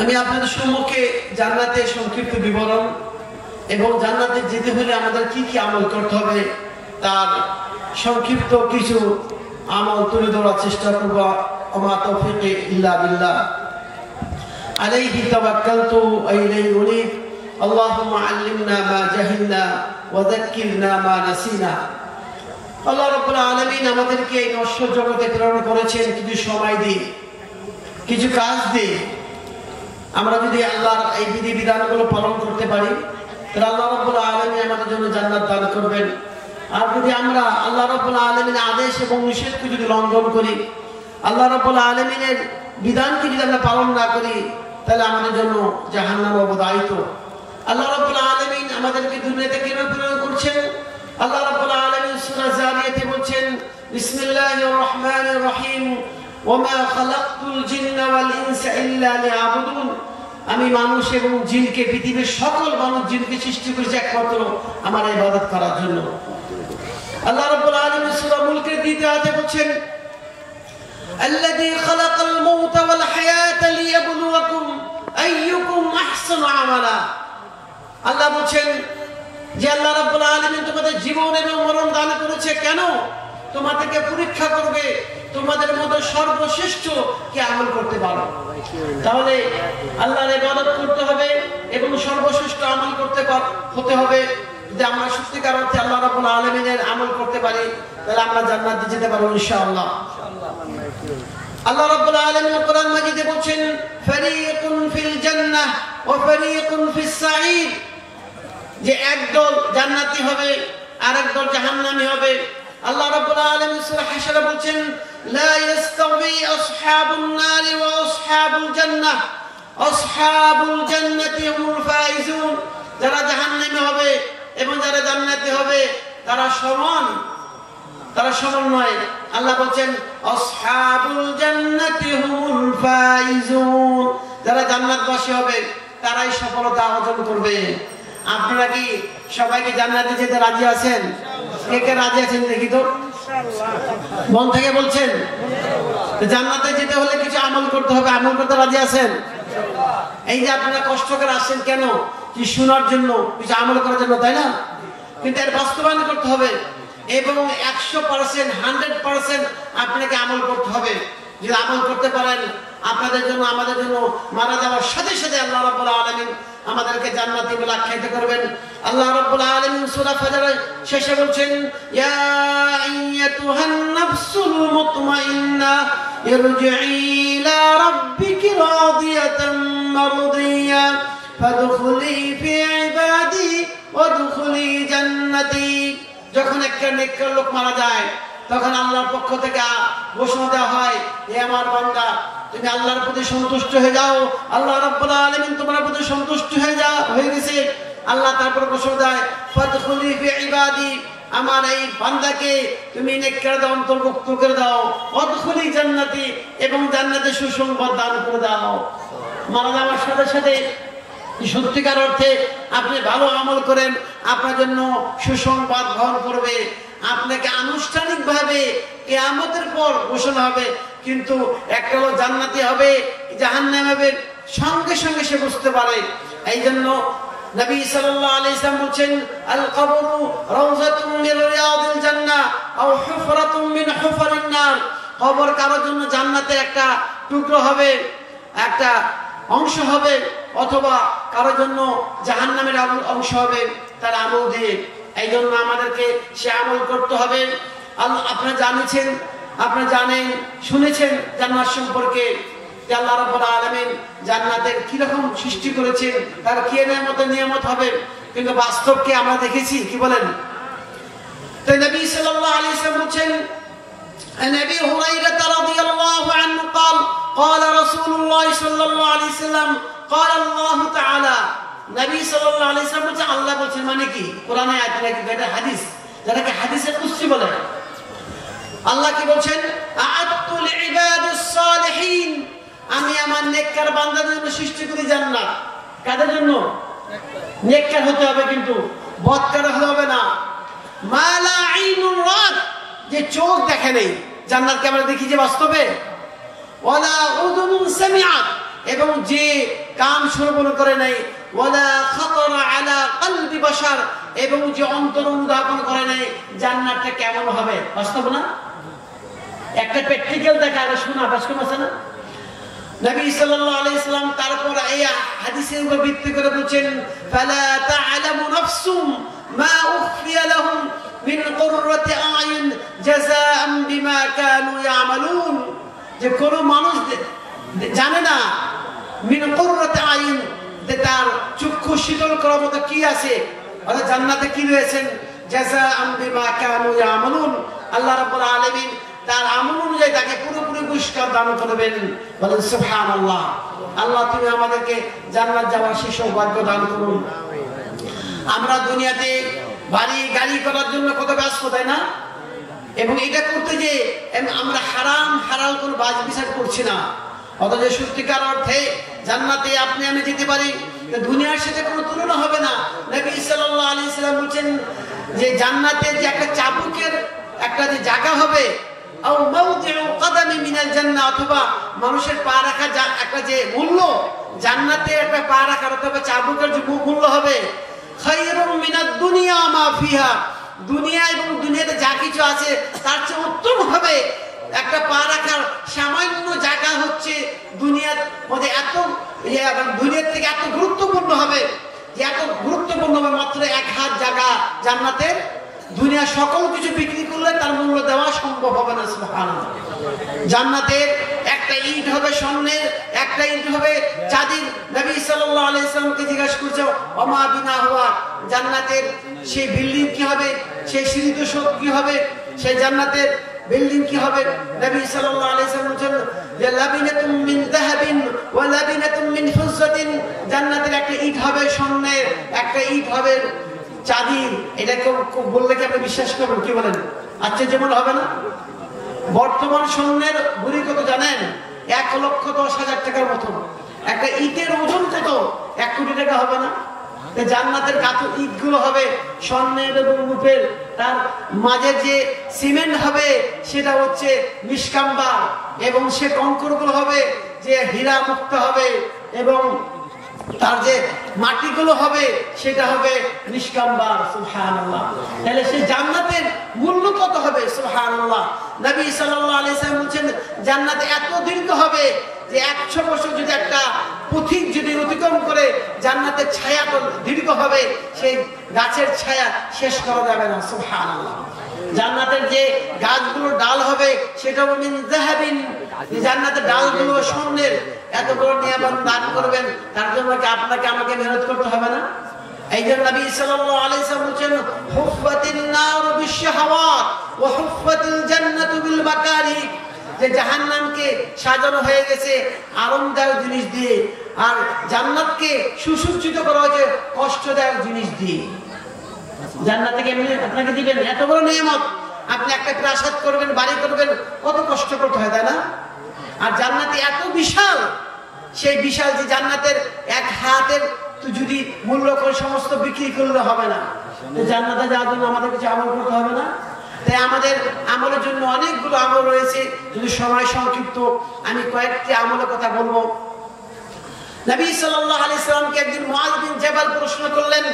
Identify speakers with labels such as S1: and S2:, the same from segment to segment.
S1: আমি আপনাদের সম্মুখে জান্নাতের সংক্ষিপ্ত বিবরণ এবং জান্নাতে যেতে হলে আমাদের কি কি আমল করতে হবে তার সংক্ষিপ্ত কিছু আমল তুলে ধরার চেষ্টা করব। ওমা তৌফিকি ইল্লা বিল্লাহ, আলাইহি তাওয়াক্কালতু ওয়া ইলাইহি উনীব। আল্লাহুম্মা আল্লিমনা মা জাহিলনা ওয়া যাক্কিরনা মা নাসিনা। আল্লাহ রাব্বুল আলামিন আমাদেরকে এই নশ্বর জগতে প্রেরণ করেছেন কিছু সময় দিয়ে, কিছু কাজ দিয়ে। আমরা যদি আল্লাহর এই বিধি বিধানগুলো পালন করতে পারি তাহলে আল্লাহ রাব্বুল আলামিন আমাদের জন্য জান্নাত দান করবেন। আর যদি আমরা আল্লাহ রাব্বুল আলামিনের আদেশ এবং নিষেধকে যদি লঙ্ঘন করি, আল্লাহ রাব্বুল আলামিনের বিধানকে যদি আমরা পালন না করি, তাহলে আমাদের জন্য জাহান্নাম অবধারিত। আল্লাহ রাব্বুল আলামিন আমাদেরকে দুনিয়াতে কেন প্রেরণ করছেন? আল্লাহ রাব্বুল আলামিন সূরা যারিয়াতে বলছেন, বিসমিল্লাহির রহমানির রহিম, ওমা খালাকতুল জিন্না ওয়াল ইনসা ইল্লা লিয়াবুদুন। আমি মানুষ এবং জিনকে, পৃথিবীর সকল মানুষ জিনকে সৃষ্টি করেছি একমাত্র আমার ইবাদত করার জন্য। আল্লাহ রাব্বুল আলামিন সূরা মুলকের দ্বিতীয় আয়াতে বলছেন, আল্লাযী খালাকাল মাউতা ওয়াল হায়াতা লিয়াবলুয়াকুম আইয়ুকুম আহসানু আমালা। আল্লাহ বলেন যে আল্লাহ রাব্বুল আলামিন তোমাদের জীবন এবং মরণ দান করেছে কেন? তোমাদেরকে পরীক্ষা করবে তোমাদের মধ্যে সর্বশ্রেষ্ঠ কি আমল করতে পারো। তাহলে আল্লাহর ইবাদত করতে হবে এবং সর্বশ্রেষ্ঠ আমল হতে হবে। যদি আমরা সত্যিকার অর্থে আল্লাহ রাব্বুল আলামিনের আমল করতে পারি তাহলে আমরা জান্নাতে যেতে পারবো ইনশাআল্লাহ। আল্লাহ রাব্বুল আলামিন কোরআন মাজিদে বলেন, ফারীকুন ফিল জান্নাহ ওয়া ফারীকুন ফিস সাঈদ, যে একদল জান্নাতি হবে আর একদল জাহান্নামী হবে। আল্লাহ রাব্বুল আলামিন সূরা হাশরে বলেন, লা ইস্তাওয়ি আসহাবুন নারি ওয়া আসহাবুল জান্নাহ, আসহাবুল জান্নাতি হুমুল ফাইজুন। যারা জাহান্নামী হবে এবং যারা জান্নাতি হবে তারা সমান, তারা সমান নয়। আল্লাহ বলেন, আসহাবুল জান্নাতি হুমুল ফাইজুন। যারা জান্নাতবাসী হবে তারাই সফলতা অর্জন করবে। আপনারা কি সবাইকে জান্নাতে যেতে রাজি আছেন? কে কে রাজি আছেন দেখি তো, মন থেকে বলছেন। জান্নাতে যেতে হলে কিছু আমল করতে হবে, আমল করতে রাজি আছেন? এই যে আপনারা কষ্ট করে আসছেন কেন? কি শোনার জন্য, কিছু আমল করার জন্য, তাই না? কিন্তু এর বাস্তবায়ন করতে হবে এবং 100%, 100% আপনাকে আমল করতে হবে। যদি আমল করতে পারেন আপনাদের জন্য, আমাদের জন্য মারা যাওয়ার সাথে সাথে আল্লাহ রাব্বুল আলামিন আমাদেরকে জান্নাতি বলে আখ্যায়িত করবেন। আল্লাহ রাব্বুল আলামিন সূরা ফাজরের শেষে বলেন, ইয়া আইয়াতুহান নাফসুল মুতমাইন্নাহ ইরজিই ইলা রাব্বিকি রাদিয়াতাম মারদিয়া ফাদখুলি ফি ইবাদি ওয়াদখুলি জান্নাতি। যখন একটা নেককার লোক মারা যায় তখন আল্লাহর পক্ষ থেকে ঘোষণা দেওয়া হয়, হে আমার বান্দা, তুমি আল্লাহর প্রতি সন্তুষ্ট হয়ে যাও। আল্লাহ রাব্বুল আলামিন তোমার প্রতি সন্তুষ্ট হয়ে গেছে। আল্লাহ তারপর ঘোষণা দেয়, ফাদখুলি ফি ইবাদি, আমার এই বান্দাকে তুমি নেককারদের অন্তর্ভুক্ত করে দাও। ওয়াদখুলি জান্নাতি, এবং জান্নাতে সুসংবাদ দান করে দাও। মারা যাওয়ার সাথে সাথে সত্যিকার অর্থে আপনি ভালো আমল করেন, আপনার জন্য সুসংবাদ বহন করবে। আপনাকে আনুষ্ঠানিকভাবে কিয়ামতের পর ঘোষণা হবে, কিন্তু একটা লোক জান্নাতি হবে জাহান্নামী হবে সঙ্গে সঙ্গে সে বুঝতে পারে। এই জন্য নবী সাল্লাল্লাহু আলাইহি ওয়াসাল্লাম বলেন, আল কবরু রাউযাতুম মিন রিয়াদিল জান্নাহ আও হুফরাতুম মিন হুফারিন নার। কবর কারোর জন্য জান্নাতের একটা টুকরো হবে, একটা অংশ হবে, অথবা কারোর জন্য জাহান্নামের অংশ হবে তার আমল দিয়ে। এই জন্য আমাদেরকে সে আমল করতে হবে। আপনারা জানেন, শুনেছেন জান্নাত সম্পর্কে, যে আল্লাহ রাব্বুল আলামিন জান্নাতের কি রকম সৃষ্টি করেছেন, তার কি নিয়ামত হবে, কিন্তু বাস্তবকে আমরা দেখেছি। কি বলেন? তো নবী সাল্লাল্লাহু আলাইহি ওয়াসাল্লাম বলেন, নবী হুরায়রা রাদিয়াল্লাহু আনহু قال قال رسول الله صلى الله عليه وسلم قال الله تعالى। নবী সাল্লাল্লাহু আলাইহি ওয়াসাল্লাম বলেন, আল্লাহ বলেন মানে কি? কোরআনে আয়াত নাকি এটা হাদিস, যাকে হাদিসে কুদসি বলে। আল্লাহ কি বলেন? আ'আদতু লিইবাদিস সালিহিন, আমি আমার নেককার বান্দাদের জন্য সৃষ্টি করি জান্নাত। কাদের জন্য? নেককার হতে হবে, কিন্তু বদকার হতে হবে না। মা লা আইনুর রাত, যে চোখ দেখে নেই। জান্নাতকে আমরা দেখি যে বাস্তবে। ওয়ালা উযুনুন সামিআত, এবং যে কান শ্রবণ করে নাই, ওয়ালা খাতারা আলা কলবি বাশার, এবং যে অন্তর অনুধাবন করে নাই জান্নাতটা কেমন হবে। বাস্তব না? একটা প্র্যাকটিক্যাল দেখা আর শোনা বাস্তব আছে না? নবী সাল্লাল্লাহু আলাইহি সাল্লাম তারপর এই হাদিসের উপর ভিত্তি করে বলেন, ফালা তা'লামু নাফসুম মা উখফিয়া লাহুম মিন কুররাতি আ'য়ুন জাযাআন বিমা কানু ইয়ামালুন, যে কোন মানুষ জানে না মিন কুররাতি আ'য়ুন, যে তার চক্ষু শীতল করার মতো কি আছে, অর্থাৎ জান্নাতে কি রয়েছেন, জাযাআন বিমা কানু ইয়ামালুন, আল্লাহ রাব্বুল আলামিন তার আমল অনুযায়ী তাকে পুরোপুরি পুরস্কার দান করবেন। বলেন সুবহানাল্লাহ। আল্লাহ তুমি আমাদেরকে জান্নাত যাওয়ার সেই সৌভাগ্য দান করুন। আমরা দুনিয়াতে বাড়ি গাড়ি করার জন্য কত ব্যস্ত, তাই না? এবং এটা করতে যে আমরা হারাম হালাল কোনো বাজ বিচার করছি না, অথচ সত্যিকার অর্থে জান্নাতে আপনি আমি যেতে পারি, দুনিয়ার সাথে কোনো তুলনা হবে না। নবী সাল্লাল্লাহু আলাইহি সাল্লাম বলেন যে জান্নাতে যে একটা চাবুকের একটা যে জায়গা হবে, আও মাওদিউ কদমি মিনাল জান্নাহ, অথবা মানুষের পা রাখার একটা যে মূল্য, জান্নাতে একটা পা রাখার অথবা চাবুকের যে মূল্য হবে, খায়রুম মিনাদ দুনিয়া মা ফিহা, দুনিয়া এবং দুনিয়াতে যা কিছু আছে তার চেয়ে উত্তম হবে। একটা পা রাখার সামান্য জায়গা হচ্ছে দুনিয়ার মধ্যে এত দুনিয়ার থেকে এত গুরুত্বপূর্ণ হবে, যে এত গুরুত্বপূর্ণ হবে মাত্র এক হাত জায়গা জান্নাতের। দুনিয়া সকল কিছু বিক্রি করলে তার মূল্য দেওয়া সম্ভব হবে না। সুবহানাল্লাহ। জান্নাতের একটা ইট হবে স্বর্ণের, একটা ইট হবে চাঁদির। নবী সাল্লাল্লাহু আলাইহি সাল্লামকে জিজ্ঞাসা করছে, ওমা বিনা হুয়া, জান্নাতের সেই বিল্ডিং কি হবে, সেই সিঁড়িত শোধ কি হবে, সেই জান্নাতের বিল্ডিং কি হবে? নবী সাল্লাল্লাহু আলাইহি সাল্লাম বলেন যে লাবিনাতুম মিন যাহাবিন ওয়া লাবিনাতুম মিন ফিজ্জাতিন, জান্নাতের একটা ইট হবে স্বর্ণের, একটা ইট হবে চাঁদির। এটা বললে কি আপনি বিশ্বাস করবেন? কি বলেন? আচ্ছা, যেমন হবে না? বর্তমান স্বর্ণের ভরি কত জানেন? 1,10,000 টাকার মতো। একটা ইটের ওজন কত? 1 কোটি টাকা হবে না? জান্নাতের কাঠের ইটগুলো হবে স্বর্ণের এবং রূপের, তার মাঝে যে সিমেন্ট হবে সেটা হচ্ছে নিষ্কাম্বার, এবং সে কংকরগুলো হবে যে হীরা মুক্ত হবে, এবং তার যে মাটিগুলো হবে সেটা হবে নিষ্কাম্বার। সুবহানাল্লাহ। তাহলে সেই জান্নাতের মূল্য কত হবে? সুবহানাল্লাহ। নবী সাল্লাল্লাহু আলাইহি সাল্লাম বলেন জান্নাতে এত দীর্ঘ হবে যে 100 বছর যদি একটা পথিক যদি অতিক্রম করে, জান্নাতের ছায়া তো দীর্ঘ হবে, সেই গাছের ছায়া শেষ করা যাবে না। সুবহানাল্লাহ। জান্নাতের যে গাছগুলোর ডাল হবে সেটা মিন যাহাবিন, জান্নাতের ডালগুলো স্বর্ণের। এত বড় নিয়ামত দান করবেন, তার জন্য কি আপনাকে আমাকে মেহনত করতে হবে না? এই জন্য নবী সাল্লাল্লাহু আলাইহি ওয়াসাল্লাম বলেন, হুফফাতিন নারু বিশ-শাহাওয়াত ওয়া হুফফাতিল জান্নাতু বিল মাকারি, যে জাহান্নামকে সাজানো হয়ে গেছে আরামদায়ক জিনিস দিয়ে, আর জান্নাতকে সুসজ্জিত করা হয়েছে কষ্টদায়ক জিনিস দিয়ে। জান্নাত থেকে এমনি আপনাকে দিবেন এত বড় নিয়ামত, আপনি একটা প্রাসাদ করবেন, বাড়ি করবেন, কত কষ্ট করতে হয়, তাই না? আর জান্নাতে এত বিশাল, সেই বিশাল যে জান্নাতের এক হাতের তো যদি মূল্য করে সমস্ত বিক্রি করলে হবে না। জান্নাতে যাওয়ার জন্য আমাদের কিছু আমল করতে হবে না? তাই আমাদের আমলের জন্য অনেকগুলো আমল রয়েছে, যদি সময় সংক্ষিপ্ত আমি কয়েকটি আমলের কথা বলবো। নবী সাল্লাল্লাহু আলাইহি সাল্লামকে একদিন মুআয বিন জাবাল প্রশ্ন করলেন,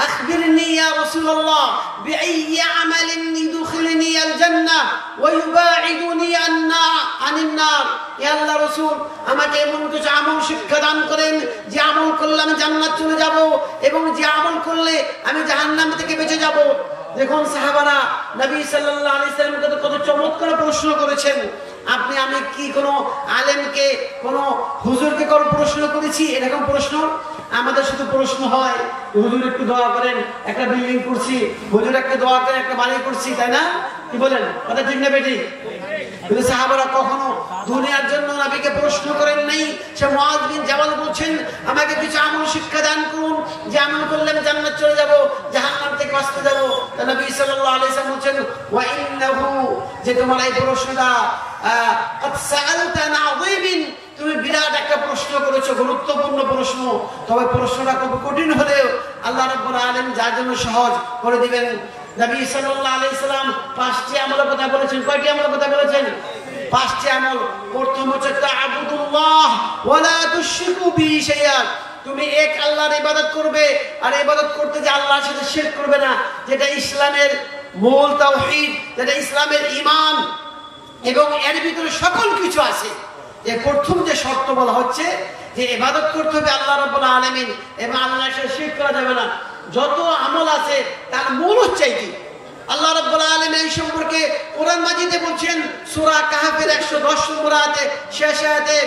S1: আখবিরনি ইয়া রাসূলুল্লাহ বিআইয়ি আমালিন ইদখিলনি আল জান্নাহ ওয়া ইউবাইদুনি আনিন নার। ইয়া আল্লাহর রাসূল, আমাকে এমন কিছু আমল শিক্ষা দান করেন যে আমল করলে আমি জান্নাত চলে যাব, এবং যে আমল করলে আমি জাহান্নাম থেকে বেঁচে যাব। দেখুন সাহাবারা নবী সাল্লাল্লাহু আলাইহি সাল্লামকে কত চমৎকার প্রশ্ন করেছেন। আপনি আমি কি কোনো আলেমকে, কোনো হুজুরকে কোনো প্রশ্ন করেছি? এরকম প্রশ্ন আমাদের শুধু প্রশ্ন হয়, হুজুর একটু দোয়া করেন, একটা বিল্ডিং করছি, হুজুর একটু দোয়া করেন, একটা বাড়ি করছি, তাই না? কি বলেন? কথা ঠিক না বেটি? কিন্তু সাহাবারা কখনো দুনিয়ার জন্য নবীকে প্রশ্ন করেন নাই। সে মুআয বিন জাবাল বলছেন, আমাকে কিছু আমল শিক্ষা দান করুন, যে আমল করলে আমি জান্নাত চলে যাব, জাহান্নাম থেকে বাঁচতে যাব। তা নবী সাল্লাল্লাহু আলাইহি ওয়াসাল্লাম বলছেন, ওয়া ইন্নাহু, যে তোমার এই প্রশ্নটা قد سألت عن عظيم, তুমি বিরাট একটা প্রশ্ন করেছো, গুরুত্বপূর্ণ প্রশ্ন। তবে প্রশ্নটা খুব কঠিন হলেও আল্লাহ রাব্বুল আলামিন যার জন্য সহজ করে দিবেন। নবী সাল্লাল্লাহু আলাইহি সাল্লাম 5টি আমলের কথা বলেছেন। কয়টি আমলের কথা বলেছেন? পাঁচটি আমল। প্রথম হচ্ছে তা'বুদুল্লাহ ওয়া লা তুশরিকু বিহি শাইআন, তুমি এক আল্লাহর ইবাদত করবে, আর ইবাদত করতে যে আল্লাহর সাথে শিরক করবে না, যেটা ইসলামের মূল তাওহীদ, যেটা ইসলামের ঈমান, এবং এর ভিতরে সকল কিছু আছে। এই প্রথম যে শর্ত বলা হচ্ছে যে ইবাদত করতে হবে আল্লাহ রাব্বুল আলামিন, এবং আল্লাহর সাথে শিরক করা যাবে না। যত আমল আছে তার মূল হচ্ছে কি? আল্লাহ রাব্বুল আলামিন এই সম্পর্কে কোরআন মাজিদে বলছেন সূরা কাহফের 110 নম্বর আয়াতে, শেষ আয়াতে,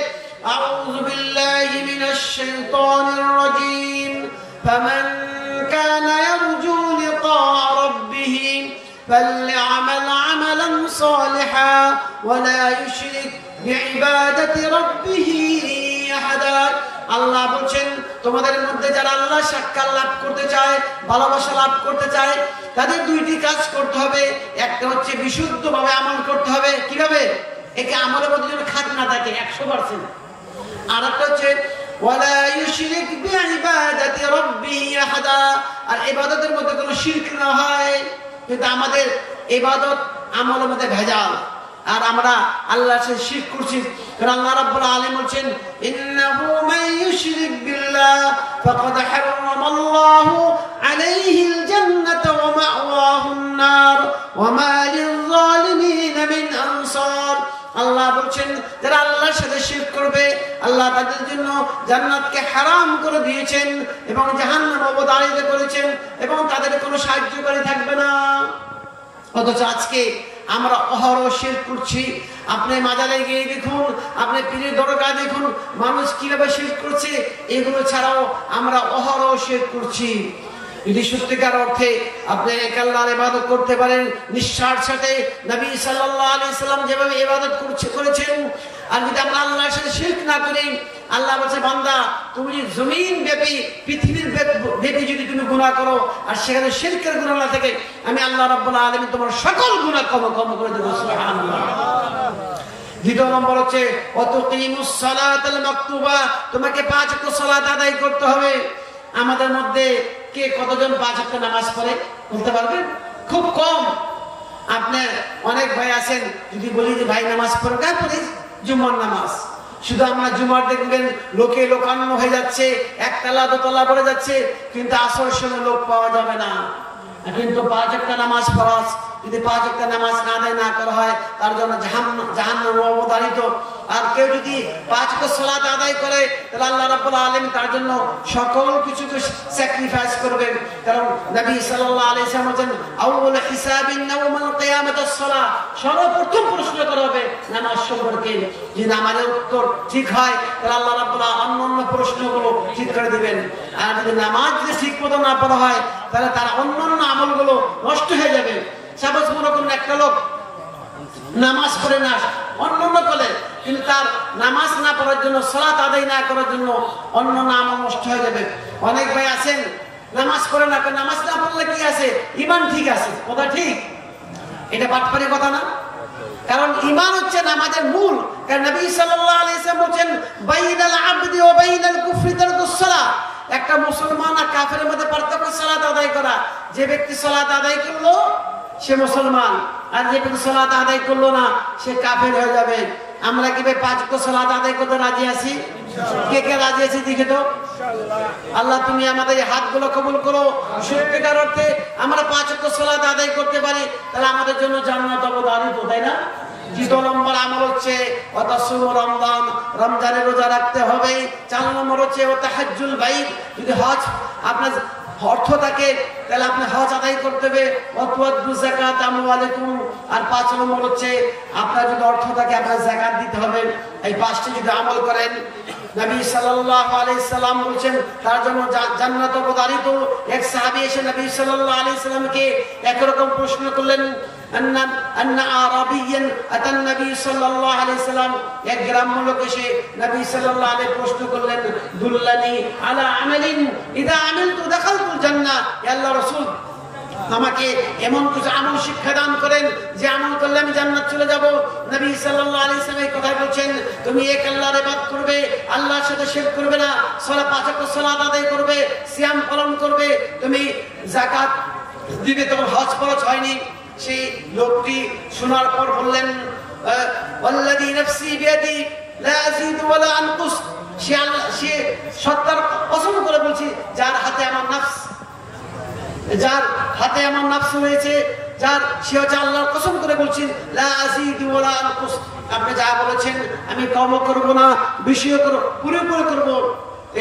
S1: আউযু বিল্লাহি মিনাশ শাইতানির রাজীম, ফামান কানা ইয়ারজু লিকা রাব্বিহি ফালইআমাল আমালান সালিহান ওয়া লা ইউশরিক বিইবাদাতি রাব্বিহি আহাদা। আল্লাহ বলছেন তোমাদের মধ্যে যারা আল্লাহ সাক্ষাৎ লাভ করতে চায়, ভালোবাসা লাভ করতে চায়, তাদের দুইটি কাজ করতে হবে। একটা হচ্ছে বিশুদ্ধভাবে আমল করতে হবে। কিভাবে? একে আমলের মধ্যে যেন খাত না থাকে 100%। আর একটা হচ্ছে ওয়ালা ইউশরিক বিইবাদাতি রাব্বিহি আহাদা, আর ইবাদতের মধ্যে কোনো শিরক না হয়। কিন্তু আমাদের ইবাদত আমলের মধ্যে ভেজাল, আর আমরা আল্লাহর সাথে শিরক করছি। কারণ আল্লাহ রাব্বুল আলামিন বলেন ইন্নাহু মান ইউশরিক বিল্লাহ ফাকাদ হারামাল্লাহু আলাইহিল জান্নাতা ওয়া মাওয়াহুন নার ওয়া মা লিয-যালিমিন মিন আনসার। আল্লাহ বলেন যারা আল্লাহর সাথে শিরক করবে আল্লাহ তাদের জন্য জান্নাতকে হারাম করে দিয়েছেন এবং জাহান্নাম অবধারিত করেছেন, এবং তাদের কোনো সাহায্যকারী থাকবে না। অথচ আজকে আমরা অহরহ শিরক করছি। আপনি মাজারে গিয়ে দেখুন, আপনি পীরের দরগায় দেখুন, মানুষ কিভাবে শিরক করছে। এগুলো ছাড়াও আমরা অহরহ শিরক করছি। যদি সত্যিকার অর্থে আপনি এক আল্লাহর ইবাদত করতে পারেন নিঃস্বার্থের সাথে, নবী সাল্লাল্লাহু আলাইহি সাল্লাম যেভাবে ইবাদত করেছেন, আর যদি আমরা আল্লাহর সাথে শিরক না করি, আল্লাহ বলছে বান্দা তুমি জমিন ব্যাপী পৃথিবীর ব্যাপী যদি তুমি গুনাহ করো আর সেখানে শিরকের গুনাহ না থাকে, আমি আল্লাহ রাব্বুল আলামিন তোমার সকল গুনাহ ক্ষমা করে দেব। সুবহানাল্লাহ। দ্বিতীয় নম্বর হচ্ছে ওয়াতুকিমুস সালাতাল মাকতুবা, তোমাকে 5 ওয়াক্ত সালাত আদায় করতে হবে। আমাদের মধ্যে কে কতজন 5 ওয়াক্ত নামাজ পড়ে বলতে পারবেন? খুব কম। আপনার অনেক ভাই আছেন, যদি বলি যে ভাই নামাজ পড়ে না, পড়ি জুমার নামাজ। শুধু আমরা জুমার দেখবেন লোকে লোকান্ন হয়ে যাচ্ছে, একতলা দোতলা পড়ে যাচ্ছে, কিন্তু আসর সময় লোক পাওয়া যাবে না। কিন্তু 5 ওয়াক্ত নামাজ ফরজ, যদি 5 ওয়াক্ত নামাজ না আদায় না করা হয় তার জন্য জাহান্নাম অবধারিত। আর কেউ যদি 5 ওয়াক্ত সালাত আদায় করে তাহলে আল্লাহ রাব্বুল আলামিন তার জন্য সকল কিছুকে স্যাক্রিফাইস করবেন। কারণ নবী সাল্লাল্লাহু আলাইহি ওয়াসাল্লাম বলেন আউয়াল হিসাবিন ইয়াউমাল কিয়ামাতিস সালাহ, সর্বপ্রথম প্রশ্ন করা হবে নামাজ সম্পর্কে। যদি নামাজের উত্তর ঠিক হয় তাহলে আল্লাহ রাব্বুল আলামিন অন্য প্রশ্নগুলো ঠিক করে দিবেন। আর যদি নামাজ ঠিক মতো না পড়া হয় তাহলে তার অন্যান্য আমলগুলো নষ্ট হয়ে যাবে। সাপোজ মনে করুন একটা লোক নামাজ পড়ে না, অন্যান্য করে, কিন্তু তার নামাজ না পড়ার জন্য, সালাত আদায় না করার জন্য অন্যান্য আমল নষ্ট হয়ে যাবে। অনেক ভাই আছেন নামাজ পড়ে না, নামাজ না পড়লে কি আছে? ঈমান ঠিক আছে। কথা ঠিক? এটা বাটপারি কথা না? কারণ ঈমান হচ্ছে নামাজের মূল। কারণ নবী সাল্লাল্লাহু আলাইহি ওয়াসাল্লাম বলেন বাইনাল আবদি ওয়া বাইনাল কুফরি তারকুস সালাহ, একটা মুসলমান আর কাফেরের মধ্যে পার্থক্য সালাত আদায় করা। যে ব্যক্তি সালাত আদায় করলো সে মুসলমান, আর যে ব্যক্তি সালাত আদায় করলো না সে কাফের হয়ে যাবে। আমরা কি 5 ওয়াক্ত সালাত আদায় করতে রাজি আছি? কে কে রাজি আছি দেখে তো? আল্লাহ তুমি আমাদের এই হাতগুলো কবুল করো। সত্যিকার অর্থে আমরা 5 ওয়াক্ত সালাত আদায় করতে পারি তাহলে আমাদের জন্য জান্নাত অবধারিত, তাই না? দ্বিতীয় নম্বর আমল হচ্ছে রমজান, রমজানের রোজা রাখতে হবে। 4 নম্বর হচ্ছে তাহাজ্জুল বাইত, যদি হজ আপনার অর্থ থাকে তাহলে আপনি হজ আদায় করতে হবে। যাকাত আমওয়ালিকুম, আর 5 নম্বর হচ্ছে আপনার যদি অর্থ থাকে আপনার যাকাত দিতে হবে। এই 5টি যদি আমল করেন নবী সাল্লাল্লাহু আলাইহি সাল্লাম বলেন তার জন্য জান্নাত অবধারিত। এক সাহাবী এসে নবী সাল্লাল্লাহু আলাইহি সাল্লামকে একরকম প্রশ্ন করলেন, আন্না আরাবিয়ান আতান নবী সাল্লাল্লাহু আলাইহি সাল্লাম, এক গ্রাম্য লোক এসে নবী সাল্লাল্লাহু আলাইহি প্রশ্ন করলেন দুল্লানি আলা আমালিন ইদা আমিলতু দাখালতুল জান্নাহ, ইয়া আল্লাহর রাসূল আমাকে এমন কিছু আমল শিক্ষা দান করেন যে আমল করলে আমি জান্নাত চলে যাব। নবী সাল্লাল্লাহু আলাইহি সাল্লাম এই কথা বলেন তুমি এক আল্লাহর ইবাদত করবে, আল্লাহর সাথে শিরক করবে না, সালাত 5 ওয়াক্ত সালাত আদায় করবে, সিয়াম পালন করবে, তুমি যাকাত দিবে, তোমার হজ ফরজ হয়নি। সেই লোকটি শোনার পর বললেন ওয়াল্লাযী নাফসি বিয়াদি লা আযীদু ওয়া লা আনকুস, সে সত্তার কসম করে বলছি যার হাতে আমার নফস রয়েছে, সে হচ্ছে আল্লাহর কসম করে বলছেন লা আযীদু ওয়া লা আনকুস, আপনি যা বলেছেন আমি কম করব না, বেশি করব, পুরোপুরি করব।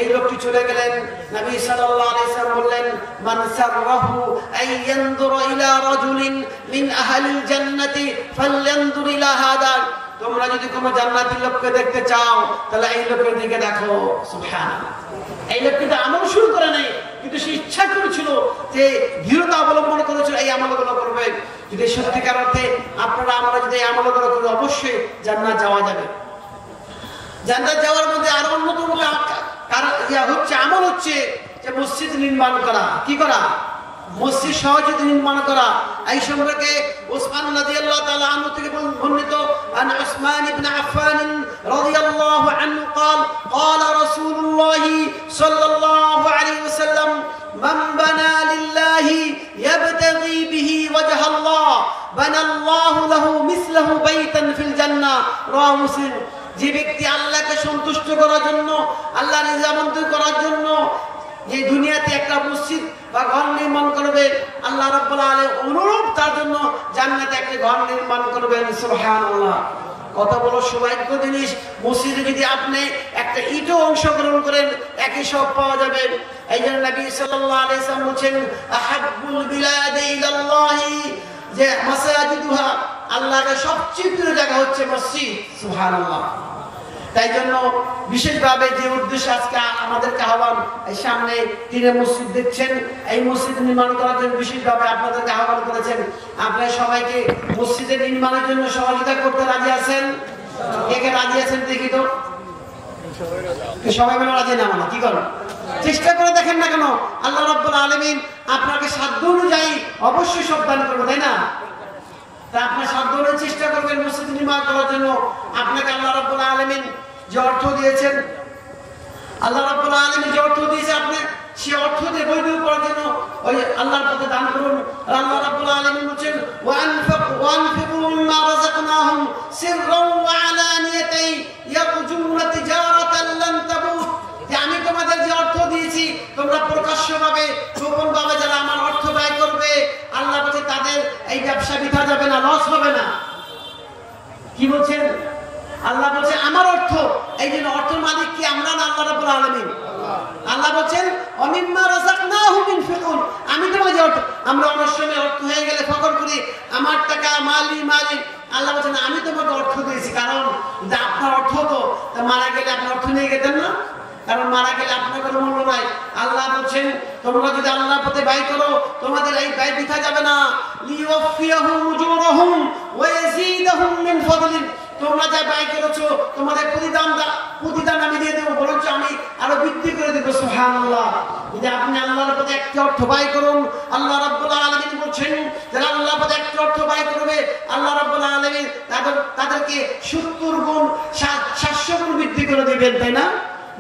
S1: এই লোকটি চলে গেলেন। নবী সাল্লাল্লাহু আলাইহি ওয়াসাল্লাম বললেন মান সাররাহু আই ইয়ানজুরা ইলা রাজুলিন মিন আহলিল জান্নাতি ফালয়ানজুর ইলা হাদা, তোমরা যদি কোনো জান্নাতি লোককে দেখতে চাও তাহলে এই লোকের দিকে দেখো। সুবহানাল্লাহ। এই লোক কিন্তু আমল শুরু করে নাই, কিন্তু সে ইচ্ছা করেছিল যে দৃঢ়তা অবলম্বন করেছিল এই আমলগুলো করবে। যদি সত্যিকার অর্থে আমরা যদি এই আমলগুলো করি অবশ্যই জান্নাত যাওয়া যাবে। জান্নাত যাওয়ার মধ্যে আরো অন্যতম আমল হচ্ছে যে মসজিদ নির্মাণ করা। কি করা? মসজিদ সহজে নির্মাণ করা। এই সম্পর্কে উসমান রাদিয়াল্লাহু তাআলা আনহু থেকে বর্ণিত আন উসমান ইবনে আফফান রাদিয়াল্লাহু আনহু قال قال رسول الله صلى الله عليه وسلم من بنى لله يبتغي به وجه الله بنى الله له مثله بيتا في الجنة رواه مسلم। যে ব্যক্তি আল্লাহকে সন্তুষ্ট করার জন্য, আল্লাহর রিজামন্দি করার জন্য যে দুনিয়াতে একটা মসজিদ বা ঘর নির্মাণ করবে, আল্লাহ রাব্বুল আলামিন অনুরূপ তার জন্য জান্নাতে একটা ঘর নির্মাণ করবেন। সুবহানাল্লাহ। কত বড় সৌভাগ্য জিনিস। মসজিদে যদি আপনি একটা ইটও অংশগ্রহণ করেন একই সব পাওয়া যাবে। এই জন্য নবী সাল্লাল্লাহু আলাইহি ওয়াসাল্লাম বলেছেন আহাব্বুল বিলাদি ইলাল্লাহি, যে মাসাজিদুহা, আল্লাহর সবচেয়ে প্রিয় জায়গা হচ্ছে মসজিদ। সুবহানাল্লাহ। তাই জন্য বিশেষভাবে যে উদ্দেশ্য আজকে আমাদেরকে আহ্বান, এই সামনে তীরে মসজিদ দেখছেন, এই মসজিদ নির্মাণ করার জন্য বিশেষভাবে আপনাদেরকে আহ্বান করেছেন। আপনারা সবাইকে মসজিদের নির্মাণের জন্য সহযোগিতা করতে রাজি আছেন? কে কে রাজি আছেন দেখি তো? সবাই মিলে রাজি না? মানে কি করেন? চেষ্টা করে দেখেন না কেন, আল্লাহ রাব্বুল আলামিন আপনাকে সাধ্য অনুযায়ী অবশ্যই সব দান করবে, তাই না? তা আপনার সাধ্য অনুযায়ী চেষ্টা করবেন মসজিদ নির্মাণ করার জন্য। আপনাকে আল্লাহ রাব্বুল আলামিন যে অর্থ দিয়েছেন, আল্লাহ রাব্বুল আলামিন যে অর্থ দিয়েছে, আপনি সেই অর্থ দিয়ে বৈধ করার জন্য ওই আল্লাহর পথে দান করুন। আল্লাহ রাব্বুল আলামিন বলেন ওয়ানফিকু মিম্মা রাযাকনাহুম সিররান ওয়া আলানিয়াতান ইয়ারজুনা তিজারাতান লান তাবুর, যে আমি তোমাদের যে অর্থ দিয়েছি তোমরা প্রকাশ্যভাবে গোপনভাবে যারা আমার অর্থ ব্যয় করবে, আল্লাহ বলেন তাদের এই ব্যবসা বৃথা যাবে না, লস হবে না। কি বলছেন? আল্লাহ বলছেন আমার অর্থ, এই জন্য অর্থের মালিক কি আমরা না আল্লাহ রাব্বুল আলামিন? আল্লাহ বলছেন অমিম্মা রাযাকনাহুম ইনফিকুন, আমি তোমাদের অর্থ, আমরা অনেক সময় অর্থ হয়ে গেলে ফকর করি আমার টাকা মালি। আল্লাহ বলছেন আমি তোমাকে অর্থ দিয়েছি, কারণ আপনার অর্থ তো মারা গেলে আপনি অর্থ নিয়ে গেতেন না, কারণ মারা গেলে আপনার কোনো মূল্য নাই। আল্লাহ বলছেন তোমরা যদি আল্লাহর পথে ব্যয় করো তোমাদের এই ব্যয় বৃথা যাবে না। লিওয়াফিয়াহুম উজুরহুম ওয়া ইয়াজিদাহুম মিন ফাদলি, তোমরা যা ব্যয় করেছো তোমাদের প্রতিদান আমি দিয়ে দেবো, বরঞ্চ আমি আরো বৃদ্ধি করে দেবো। সুবহানাল্লাহ। যদি আপনি আল্লাহর পথে একটি অর্থ ব্যয় করুন, আল্লাহ রাব্বুল আলামিন বলছেন যারা আল্লাহর পথে একটি অর্থ ব্যয় করবে, আল্লাহ রাব্বুল আলামিন তাদেরকে 70 গুণ 700 গুণ বৃদ্ধি করে দিবেন, তাই না?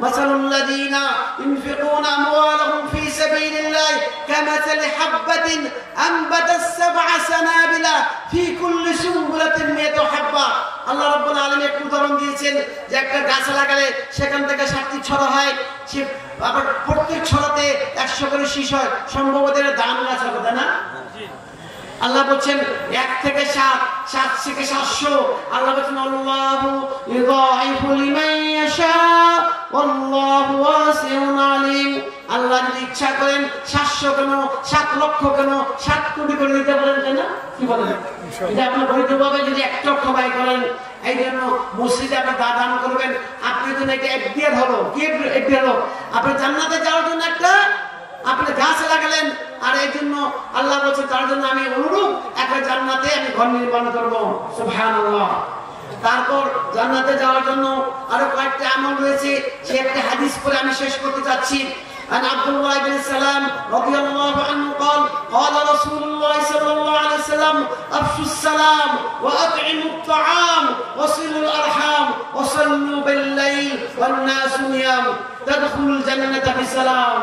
S1: مثل الذين ينفقون أموالهم في سبيل الله كمثل حبة أنبتت 7 سنابل في كل سنبلة 100 حبة। আল্লাহ রাব্বুল আলামিন এক উদাহরণ দিয়েছেন যে একটা গাছ লাগালে সেখান থেকে 7টি ছড়া হয়, সে আবার প্রত্যেক ছড়াতে 100 করে শীষ হয়, সম্ভবত এর দাম গাছ হবে, তাই না? আল্লাহ বলছেন 1 থেকে 7, 7 থেকে 700। আল্লাহ বলছেন আল্লাহু ইউযাইফু লিমান ইয়াশা ওয়াল্লাহু ওয়াসিউন আলিম। আল্লাহ যদি ইচ্ছা করেন 700 কেন, 7 লক্ষ কেন, 7 কোটি করে দিতে পারেন, তাই না? কি বলেন? যদি আপনি বৈধভাবে যদি 1 লক্ষ ব্যয় করেন, এই জন্য মসজিদে আপনি দান করবেন, আপনি তো এটা এখতিয়ার হলো। কি এখতিয়ার হলো? আপনি জান্নাতে যাওয়ার জন্য একটা আপনি গাছ লাগালেন, আর এই জন্য আল্লাহ বলছে তার জন্য আমি অনুরূপ একটা জান্নাতে আমি ঘর নির্মাণ করবো। সুবহানাল্লাহ। তারপর জান্নাতে যাওয়ার জন্য আরো কয়েকটা আমল রয়েছে, সে একটা হাদিস পড়ে আমি শেষ করতে যাচ্ছি। عن عبد الله بن سلام رضي الله عنه قال قال رسول الله صلى الله عليه وسلم أفشوا السلام وأطعموا الطعام وصلوا الأرحام وصلوا بالليل والناس نيام تدخلوا الجنة بسلام।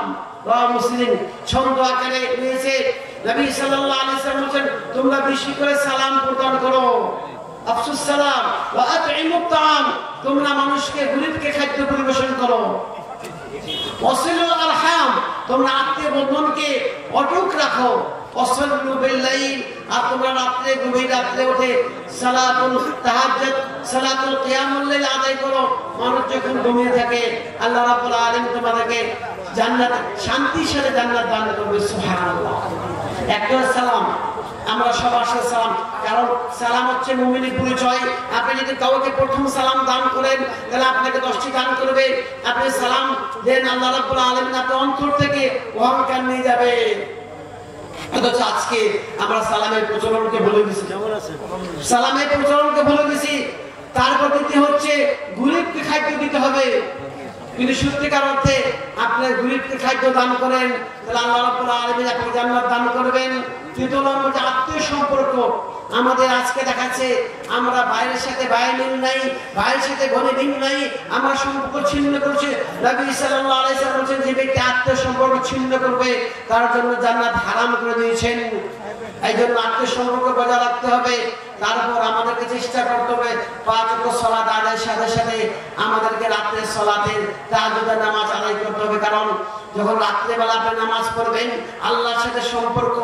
S1: মুসলিম ছন্দ আকারে রয়েছে। নবী সাল্লাল্লাহু আলাইহি ওয়াসাল্লাম বলেন তোমরা বেশি করে সালাম প্রদান করো। আফসুস সালাম ওয়া আতইমুত তাআম, তোমরা মানুষকে গরিবকে খাদ্য পরিবেশন করো। ওয়াসিলুল আরহাম, তোমরা আত্মীয় বন্ধনকে অটুট রাখো। ওয়াসাল্লু বিল লাইল, আর তোমরা রাতে গভীর রাতে উঠে সালাতুল তাহাজ্জুদ, সালাতুল কিয়ামুল লাইল আদায় করো। মানুষ যখন ঘুমিয়ে থাকে আল্লাহ রাব্বুল আলামিন তোমাদেরকে জান্নাত, শান্তির সাথে জান্নাত দান করবে। সুবহানাল্লাহ। একটা সালাম, আমরা সবার সাথে সালাম, কারণ সালাম হচ্ছে মুমিনের পরিচয়। আপনি যদি কাউকে প্রথম সালাম দান করেন তাহলে আপনাকে 10টি দান করবে। আপনি সালাম দেন, আল্লাহ রাব্বুল আলামিন আপনার অন্তর থেকে অহংকার নিয়ে যাবে। অথচ আজকে আমরা সালামের প্রচলনকে ভুলে গেছি, সালামের প্রচলনকে ভুলে গেছি। তারপর দ্বিতীয় হচ্ছে গরিবকে খাদ্য দিতে হবে। কিন্তু সত্যিকার অর্থে আপনি গরিবকে খাদ্য দান করেন তাহলে আল্লাহ রাব্বুল আলামিন আপনাকে জান্নাত দান করবেন। তৃতীয় নম্বর আত্মীয় সম্পর্ক। আমাদের আজকে দেখাচ্ছে আমরা ভাইয়ের সাথে ভাই মিল নাই, ভাইয়ের সাথে বোনে মিল নাই, আমরা সম্পর্ক ছিন্ন করছি। নবী সাল্লাল্লাহু আলাইহি ওয়াসাল্লাম বলেছেন যে ব্যক্তি আত্মীয় সম্পর্ক ছিন্ন করবে তার জন্য জান্নাত হারাম করে দিয়েছেন। এই জন্য আত্মীয় সম্পর্ক বজায় রাখতে হবে। তারপর আমাদেরকে চেষ্টা করতে হবে 5 ওয়াক্ত সালাত আদায়ের সাথে সাথে আমাদেরকে রাতের সালাতের তাহাজ্জুদের নামাজ আদায় করতে হবে। কারণ যখন রাত্রেবেলা আপনি নামাজ পড়বেন আল্লাহর সাথে সম্পর্ক,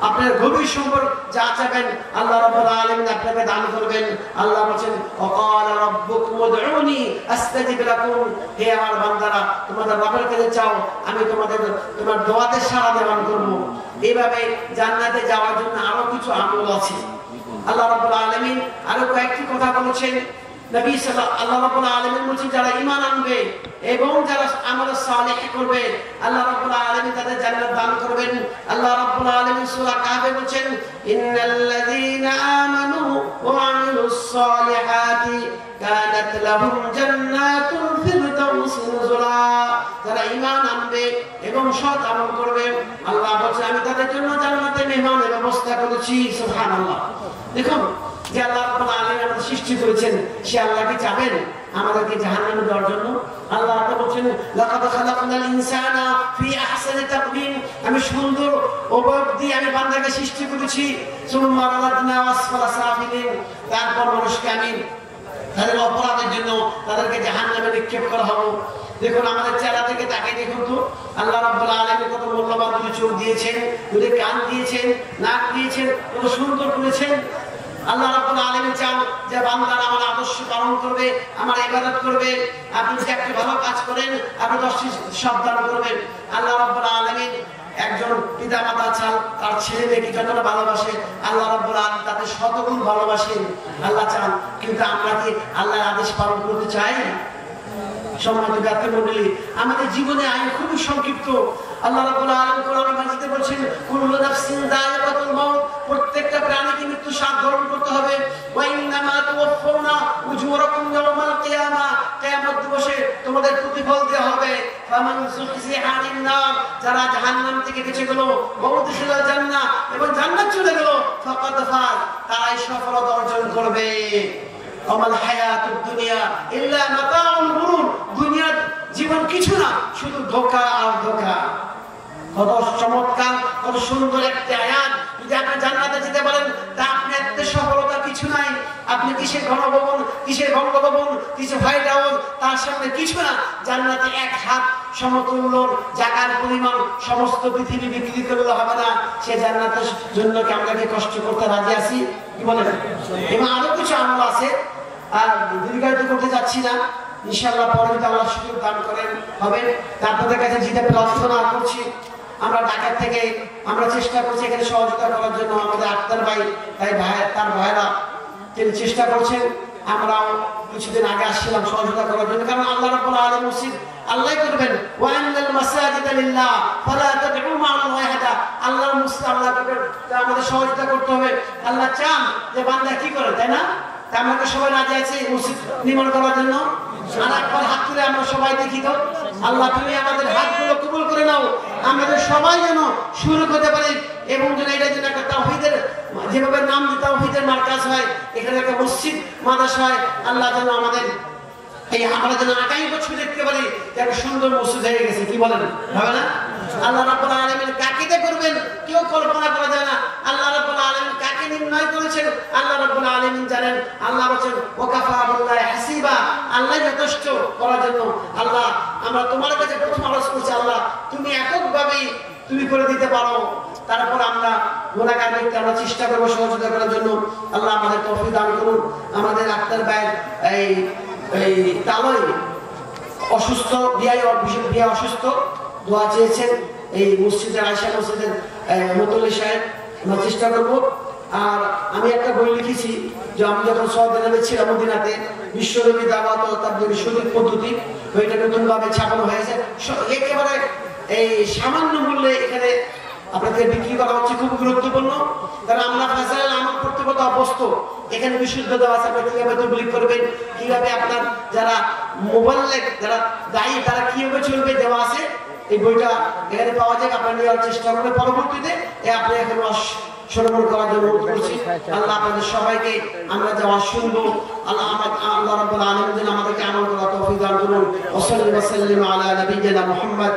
S1: আপনার গভীর সম্পর্ক যা চাবেন আল্লাহ রাব্বুল আলামিন আপনাকে দান করবেন। আল্লাহ বলেন ওয়াকালা রাব্বুকুম উদউনি আস্তাজিব লাকুম, হে আমার বান্দারা তোমাদের রবের কাছে চাও, আমি তোমার দোয়াতে সাড়া প্রদান করব। এইভাবে জান্নাতে যাওয়ার জন্য আরো কিছু আমল আছে। আল্লাহ রাব্বুল আলামিন আরো কয়েকটি কথা বলেছেন। নবী আল্লাহ রাব্বুল আলামিন বলেছেন যারা ঈমান আনবে এবং যারা আমল সালেহ করবে আল্লাহ রাব্বুল আলামিন তাদের জান্নাত দান করবেন। আল্লাহ রাব্বুল আলামিন সূরা কাহফে বলেছেন ইন্নাল্লাযীনা আমানু ওয়া আমিলুস সালিহাতি কানাত লাহুম জান্নাতুল ফিরদাউসি নুজুলা, যারা ঈমান আনবে এবং সৎ আমল করবে আল্লাহ বলেন আমি তাদের জন্য জান্নাতে মেহমানের ব্যবস্থা করেছি। সুবহানাল্লাহ। দেখুন যে আল্লাহ রাব্বুল আলামিন আমাদের সৃষ্টি করেছেন, সে আল্লাহ কি চাবেন আমাদেরকে জাহান্নামে দেওয়ার জন্য? আল্লাহ তাআলা বলেন লাকাদ খালাকনাল ইনসানা ফি আহসানি তাকওয়িম, আমি সুন্দর অবয়ব দিয়ে আমি বান্দাকে সৃষ্টি করেছি। সুম্মা রাদাদনা আসফালা সাফিলিন, তারপর মানুষকে আমি তাদের অপরাধের জন্য তাদেরকে জাহান্নামে নিক্ষেপ করা হবে। দেখুন আমাদের চেহারা থেকে তাকিয়ে দেখুন তো আল্লাহ রাব্বুল আলামিন কত মূল্যবান দুই চোখ দিয়েছেন, দুই কান দিয়েছেন, নাক দিয়েছেন, কত সুন্দর করেছেন। আল্লাহ রাব্বুল আলামিন চান যে বান্দারা আমার আদর্শ পালন করবে, আমার ইবাদত করবে। আপনি যদি একটা ভালো কাজ করেন আপনি 10টি সাবধান করবেন। আল্লাহ রাব্বুল আলামিন একজন পিতা মাতা চান তার ছেলে মেয়েকে যতটা ভালোবাসে আল্লাহ রাব্বুল আলামিন তাদের শতগুণ ভালোবাসেন। আল্লাহ চান, কিন্তু আমরা কি আল্লাহর আদেশ পালন করতে চাই? সম্মানিত ব্যক্তিমণ্ডলী, আমাদের জীবনে আইন খুবই সংক্ষিপ্ত। আল্লাহ রাব্বুল আলামিন কোরআনে মাজিদে বলেছেন কুল্লু নাফসিন যায়িকাতুল মাউত, প্রত্যেকটা প্রাণীকে মৃত্যু স্বাদ গ্রহণ করতে হবে। ওয়া ইন্নামা তুওয়াফাউনা উজুরাকুম ইয়াওমাল কিয়ামা, কিয়ামত দিবসে তোমাদের প্রতিফল দেওয়া হবে। ফামান যুহজিহা আনিন নার, যারা জাহান্নাম থেকে বেঁচে গেল, ওয়া উদখিলাল জান্নাহ, এবং জান্নাত চলে গেল, ফাকাদ ফাজ, তারাই সফলতা অর্জন করবে। আমাল হায়াতুদ দুনিয়া ইল্লা মাতাউল গুরুর, দুনিয়ার জীবন কিছু না, শুধু ধোঁকা আর ধোঁকা। কত চমৎকার, কত সুন্দর একটা আয়াত। যদি আপনি জান্নাতে যেতে পারেন তা আপনি এত সফলতা কিছু নাই। আপনি কিসের গণভবন, কিসের বঙ্গভবন, কিসের হোয়াইট হাউস, তার সামনে কিছু না। জান্নাতে এক হাত সমতুল্য জায়গার পরিমাণ সমস্ত পৃথিবী বিক্রি করলে হবে না। সে জান্নাতের জন্য কি আমরা কি কষ্ট করতে রাজি আছি? কি বলেন? এবং আরো কিছু আমল আছে, আর দীর্ঘায়িত করতে যাচ্ছি না। ইনশাআল্লাহ পরে যদি আল্লাহ সুযোগ দান করেন হবে। আপনাদের কাছে যেটা প্রার্থনা করছি, আমরা ঢাকা থেকে আমরা চেষ্টা করছি এখানে সহযোগিতা করার জন্য। আমাদের আক্তার ভাই, তার ভাইরা তিনি চেষ্টা করছেন। আমরাও কিছুদিন আগে আসছিলাম সহযোগিতা করার জন্য, কারণ আল্লাহ রাব্বুল আলামিন মসজিদ আল্লাহ করবেন। ওয়া আন্নাল মাসাজিদা লিল্লাহ ফালা তাদউ মা'আল্লাহি আহাদা, আল্লাহর মসজিদ আল্লাহ করবেন, আমাদের সহযোগিতা করতে হবে। আল্লাহ চান যে বান্দা কি করে, তাই না? আমরা সবাই রাজি আছি মসজিদ নির্মাণ করার জন্য। আর একবার হাত তুলে আমরা সবাই দেখি তো। আল্লাহ তুমি আমাদের হাতগুলো কবুল করে নাও, আমাদের সবাই যেন শুরু করতে পারি, এবং যেন এটা যেন একটা তাওহীদের, যেভাবে নাম দিয়ে তাওহীদের মার্কাজ হয়, এখানে একটা মসজিদ মাদ্রাসা হয়। আল্লাহ যেন আমাদের এই আমরা যেন আগামী বছর দেখতে পারি যে একটা সুন্দর মসজিদ হয়ে গেছে। কি বলেন, হবে না? আল্লাহ রাব্বুল আলামিন কাকে করবেন কেউ কল্পনা করা যায় না। আল্লাহ আল্লাহ রাব্বুল আলামিন কাকে নির্ণয় করেছেন আল্লাহ রাব্বুল আলামিন জানেন। আল্লাহ বলেন ওয়াকাফা বিল্লাহি হাসিবা, আল্লাহ যথেষ্ট করার জন্য। আল্লাহ আমরা তোমার কাছে প্রথম আরজ করছি, আল্লাহ তুমি এককভাবেই তুমি করে দিতে পারো। তারপর আমরা গুনাহগার ব্যক্তি আমরা চেষ্টা করব সহযোগিতা করার জন্য। আল্লাহ আমাদের তৌফিক দান করুন। আমাদের আক্তার ভাই এই তালয় অসুস্থ, বিয়ে অসুস্থ, দোয়া চেয়েছেন এই মসজিদের আয়েশা মসজিদের মুতল্লি সাহেব, আমরা চেষ্টা করব। আর আমি একটা বই লিখেছি যে আমি যখন সৌদি আরবে ছিলাম মদিনাতে, বিশ্বনবী দাওয়াত ও তাবলীগ সুদূর পদ্ধতি, বইটা নতুনভাবে ছাপানো হয়েছে। একেবারে এই সামান্য মূল্যে এখানে আপনাদের বিক্রি করা হচ্ছে, খুব গুরুত্বপূর্ণ। কারণ আমরা ফাসাইল আমল করতে কত অভ্যস্ত, এখানে বিশুদ্ধ দেওয়া আছে আপনি কিভাবে তবলীগ করবেন, কিভাবে আপনার যারা মুবাল্লিগ যারা দায়ী তারা কিভাবে চলবে দেওয়া আছে। এই বইটা এখানে পাওয়া যায়, আপনারা নেওয়ার চেষ্টা করবেন। পরবর্তীতে আপনি এখানে শ্রবণ করার জন্য অনুরোধ করছি। আল্লাহ আপনাদের সবাইকে আমরা যাওয়া শুনবো, আল্লাহ রাব্বুল আলামিন আমাদেরকে আমল করার তৌফিক দান করুন। ওয়া সাল্লাল্লাহু আলা নবিয়্যিনা মুহাম্মদ।